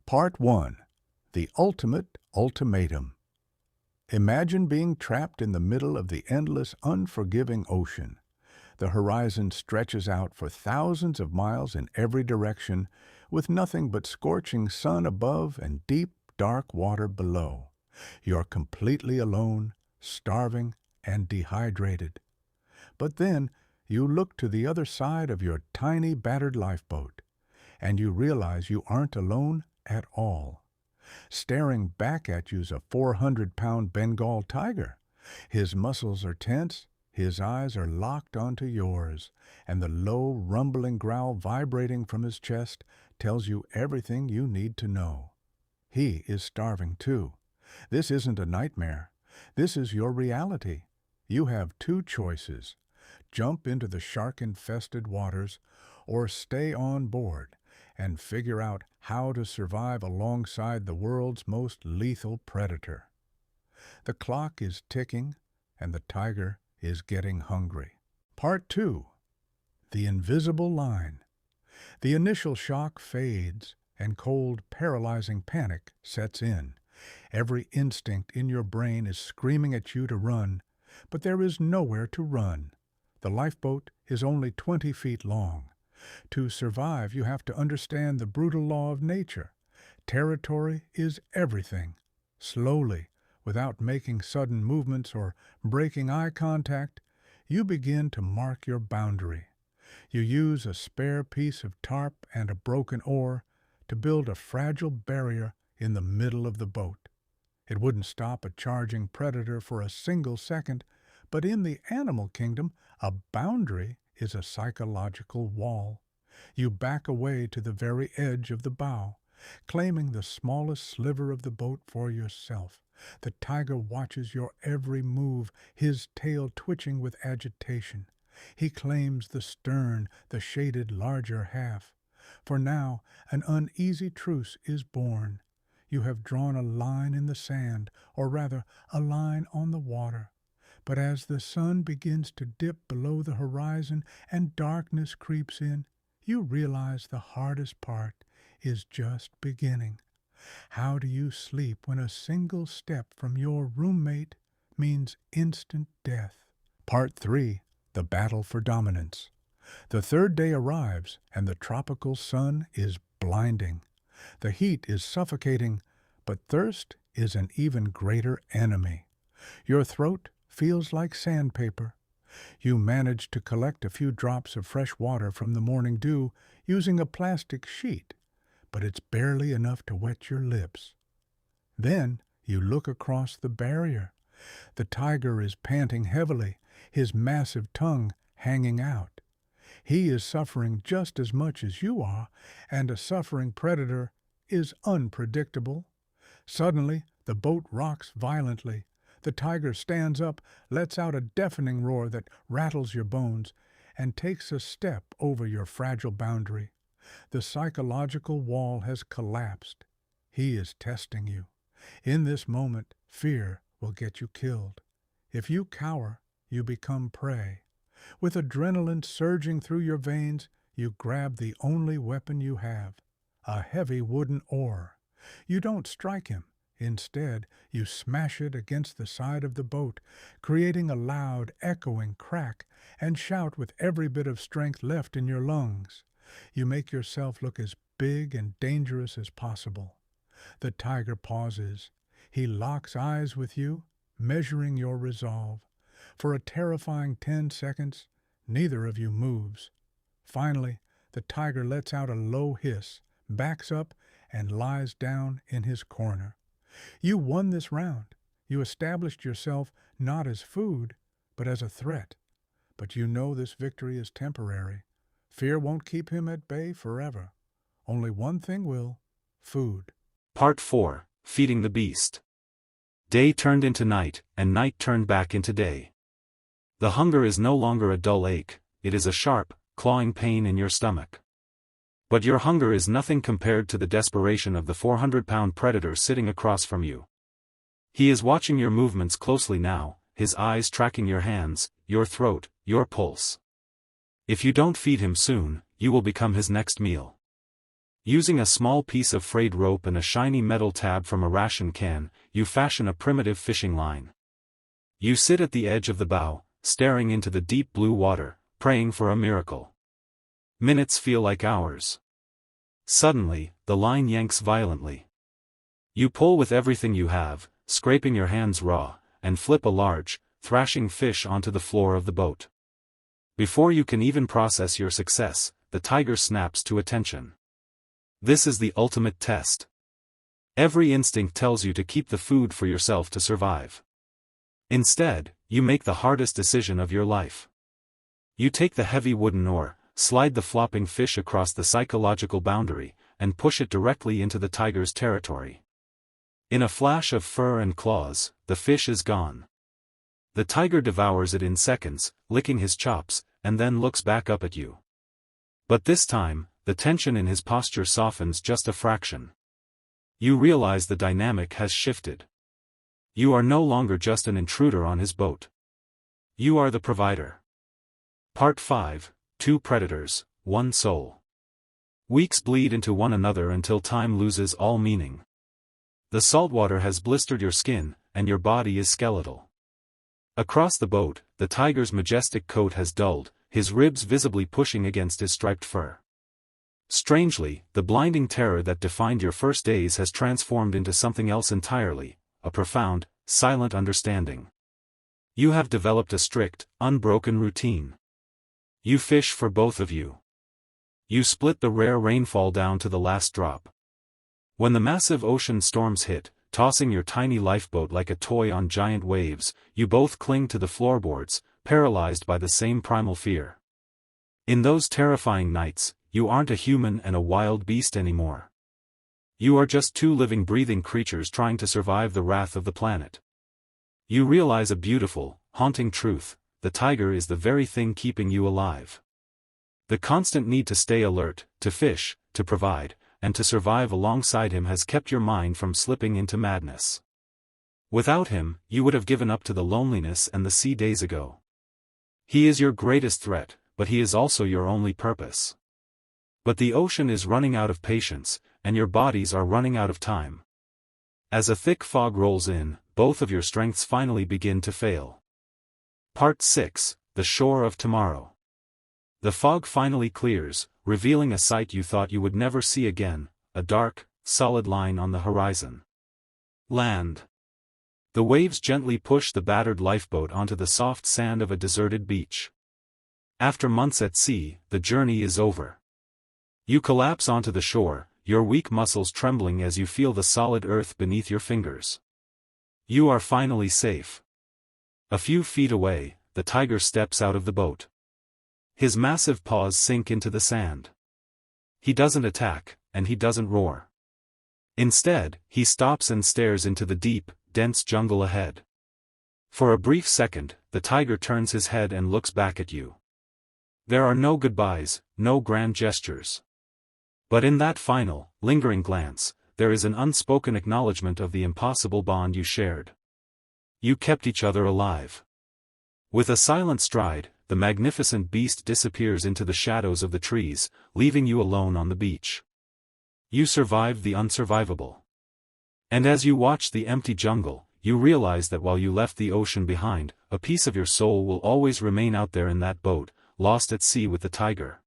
Part 1. The Ultimate Ultimatum. Imagine being trapped in the middle of the endless, unforgiving ocean. The horizon stretches out for thousands of miles in every direction, with nothing but scorching sun above and deep, dark water below. You're completely alone, starving, and dehydrated. But then you look to the other side of your tiny, battered lifeboat, and you realize you aren't alone at all. Staring back at you's a 400-pound Bengal tiger. His muscles are tense, his eyes are locked onto yours, and the low, rumbling growl vibrating from his chest tells you everything you need to know. He is starving too. This isn't a nightmare. This is your reality. You have two choices: jump into the shark-infested waters or stay on board and figure out how to survive alongside the world's most lethal predator. The clock is ticking, and the tiger is getting hungry. Part 2. The Invisible Line. The initial shock fades, and cold, paralyzing panic sets in. Every instinct in your brain is screaming at you to run, but there is nowhere to run. The lifeboat is only 20 feet long. To survive, you have to understand the brutal law of nature. Territory is everything. Slowly, without making sudden movements or breaking eye contact, you begin to mark your boundary. You use a spare piece of tarp and a broken oar to build a fragile barrier in the middle of the boat. It wouldn't stop a charging predator for a single second, but in the animal kingdom, a boundary is a psychological wall. You back away to the very edge of the bow, claiming the smallest sliver of the boat for yourself. The tiger watches your every move, his tail twitching with agitation. He claims the stern, the shaded larger half. For now, an uneasy truce is born. You have drawn a line in the sand, or rather, a line on the water. But as the sun begins to dip below the horizon and darkness creeps in, you realize the hardest part is just beginning. How do you sleep when a single step from your roommate means instant death? Part 3. The Battle for Dominance. The third day arrives, and the tropical sun is blinding. The heat is suffocating, but thirst is an even greater enemy. Your throat feels like sandpaper. You manage to collect a few drops of fresh water from the morning dew using a plastic sheet, but it's barely enough to wet your lips. Then you look across the barrier. The tiger is panting heavily, his massive tongue hanging out. He is suffering just as much as you are, and a suffering predator is unpredictable. Suddenly, the boat rocks violently. The tiger stands up, lets out a deafening roar that rattles your bones, and takes a step over your fragile boundary. The psychological wall has collapsed. He is testing you. In this moment, fear will get you killed. If you cower, you become prey. With adrenaline surging through your veins, you grab the only weapon you have, a heavy wooden oar. You don't strike him. Instead, you smash it against the side of the boat, creating a loud, echoing crack, and shout with every bit of strength left in your lungs. You make yourself look as big and dangerous as possible. The tiger pauses. He locks eyes with you, measuring your resolve. For a terrifying 10 seconds, neither of you moves. Finally, the tiger lets out a low hiss, backs up, and lies down in his corner. You won this round. You established yourself not as food, but as a threat. But you know this victory is temporary. Fear won't keep him at bay forever. Only one thing will: food. Part 4. Feeding the Beast. Day turned into night, and night turned back into day. The hunger is no longer a dull ache, it is a sharp, clawing pain in your stomach. But your hunger is nothing compared to the desperation of the 400-pound predator sitting across from you. He is watching your movements closely now, his eyes tracking your hands, your throat, your pulse. If you don't feed him soon, you will become his next meal. Using a small piece of frayed rope and a shiny metal tab from a ration can, you fashion a primitive fishing line. You sit at the edge of the bow, staring into the deep blue water, praying for a miracle. Minutes feel like hours. Suddenly, the line yanks violently. You pull with everything you have, scraping your hands raw, and flip a large, thrashing fish onto the floor of the boat. Before you can even process your success, the tiger snaps to attention. This is the ultimate test. Every instinct tells you to keep the food for yourself to survive. Instead, you make the hardest decision of your life. You take the heavy wooden oar, slide the flopping fish across the psychological boundary, and push it directly into the tiger's territory. In a flash of fur and claws, the fish is gone. The tiger devours it in seconds, licking his chops, and then looks back up at you. But this time, the tension in his posture softens just a fraction. You realize the dynamic has shifted. You are no longer just an intruder on his boat. You are the provider. Part 5, 2 Predators, 1 Soul. Weeks bleed into one another until time loses all meaning. The saltwater has blistered your skin, and your body is skeletal. Across the boat, the tiger's majestic coat has dulled, his ribs visibly pushing against his striped fur. Strangely, the blinding terror that defined your first days has transformed into something else entirely, a profound, silent understanding. You have developed a strict, unbroken routine. You fish for both of you. You split the rare rainfall down to the last drop. When the massive ocean storms hit, tossing your tiny lifeboat like a toy on giant waves, you both cling to the floorboards, paralyzed by the same primal fear. In those terrifying nights, you aren't a human and a wild beast anymore. You are just two living breathing creatures trying to survive the wrath of the planet. You realize a beautiful, haunting truth: the tiger is the very thing keeping you alive. The constant need to stay alert, to fish, to provide, and to survive alongside him has kept your mind from slipping into madness. Without him, you would have given up to the loneliness and the sea days ago. He is your greatest threat, but he is also your only purpose. But the ocean is running out of patience, and your bodies are running out of time. As a thick fog rolls in, both of your strengths finally begin to fail. Part 6, The Shore of Tomorrow. The fog finally clears, revealing a sight you thought you would never see again: a dark, solid line on the horizon. Land. The waves gently push the battered lifeboat onto the soft sand of a deserted beach. After months at sea, the journey is over. You collapse onto the shore, your weak muscles trembling as you feel the solid earth beneath your fingers. You are finally safe. A few feet away, the tiger steps out of the boat. His massive paws sink into the sand. He doesn't attack, and he doesn't roar. Instead, he stops and stares into the deep, dense jungle ahead. For a brief second, the tiger turns his head and looks back at you. There are no goodbyes, no grand gestures. But in that final, lingering glance, there is an unspoken acknowledgement of the impossible bond you shared. You kept each other alive. With a silent stride, the magnificent beast disappears into the shadows of the trees, leaving you alone on the beach. You survived the unsurvivable. And as you watch the empty jungle, you realize that while you left the ocean behind, a piece of your soul will always remain out there in that boat, lost at sea with the tiger.